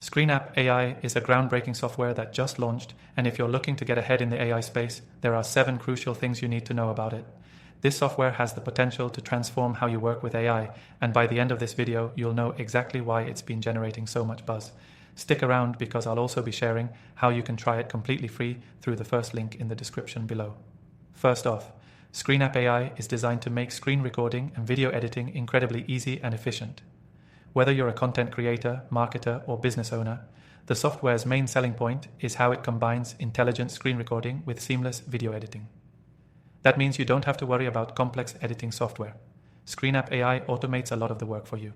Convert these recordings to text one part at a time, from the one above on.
Screenapp AI is a groundbreaking software that just launched, and if you're looking to get ahead in the AI space, there are 7 crucial things you need to know about it. This software has the potential to transform how you work with AI, and by the end of this video, you'll know exactly why it's been generating so much buzz. Stick around because I'll also be sharing how you can try it completely free through the first link in the description below. First off, Screenapp AI is designed to make screen recording and video editing incredibly easy and efficient. Whether you're a content creator, marketer, or business owner, the software's main selling point is how it combines intelligent screen recording with seamless video editing. That means you don't have to worry about complex editing software. Screenapp AI automates a lot of the work for you.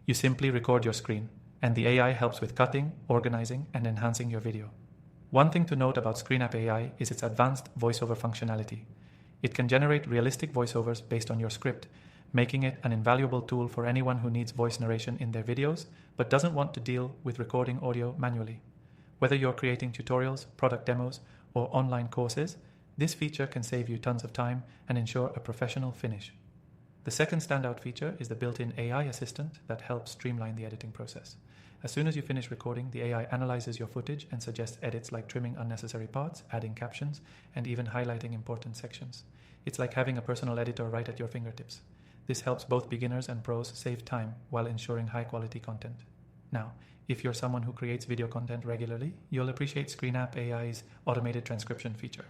You simply record your screen, and the AI helps with cutting, organizing, and enhancing your video. One thing to note about Screenapp AI is its advanced voiceover functionality. It can generate realistic voiceovers based on your script, making it an invaluable tool for anyone who needs voice narration in their videos but doesn't want to deal with recording audio manually. Whether you're creating tutorials, product demos, or online courses, this feature can save you tons of time and ensure a professional finish. The second standout feature is the built-in AI assistant that helps streamline the editing process. As soon as you finish recording, the AI analyzes your footage and suggests edits like trimming unnecessary parts, adding captions, and even highlighting important sections. It's like having a personal editor right at your fingertips. This helps both beginners and pros save time while ensuring high-quality content. Now, if you're someone who creates video content regularly, you'll appreciate Screenapp AI's automated transcription feature.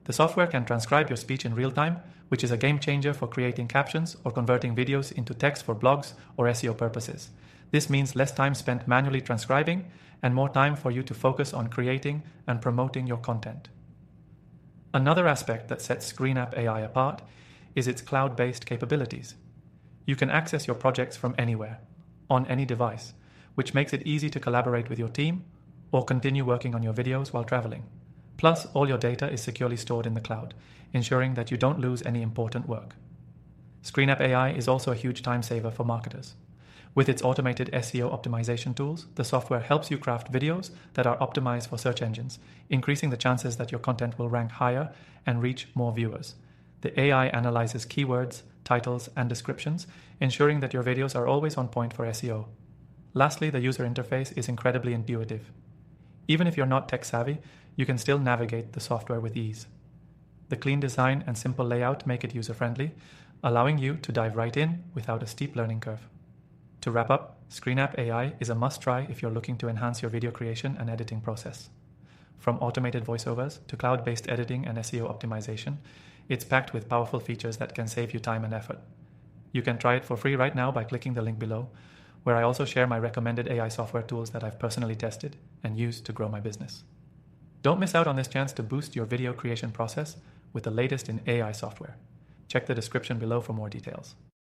The software can transcribe your speech in real time, which is a game changer for creating captions or converting videos into text for blogs or SEO purposes. This means less time spent manually transcribing and more time for you to focus on creating and promoting your content. Another aspect that sets Screenapp AI apart is its cloud-based capabilities. You can access your projects from anywhere, on any device, which makes it easy to collaborate with your team or continue working on your videos while traveling. Plus, all your data is securely stored in the cloud, ensuring that you don't lose any important work. Screenapp AI is also a huge time saver for marketers. With its automated SEO optimization tools, the software helps you craft videos that are optimized for search engines, increasing the chances that your content will rank higher and reach more viewers. The AI analyzes keywords, titles, and descriptions, ensuring that your videos are always on point for SEO. Lastly, the user interface is incredibly intuitive. Even if you're not tech-savvy, you can still navigate the software with ease. The clean design and simple layout make it user-friendly, allowing you to dive right in without a steep learning curve. To wrap up, Screenapp AI is a must-try if you're looking to enhance your video creation and editing process. From automated voiceovers to cloud-based editing and SEO optimization, it's packed with powerful features that can save you time and effort. You can try it for free right now by clicking the link below, where I also share my recommended AI software tools that I've personally tested and used to grow my business. Don't miss out on this chance to boost your video creation process with the latest in AI software. Check the description below for more details.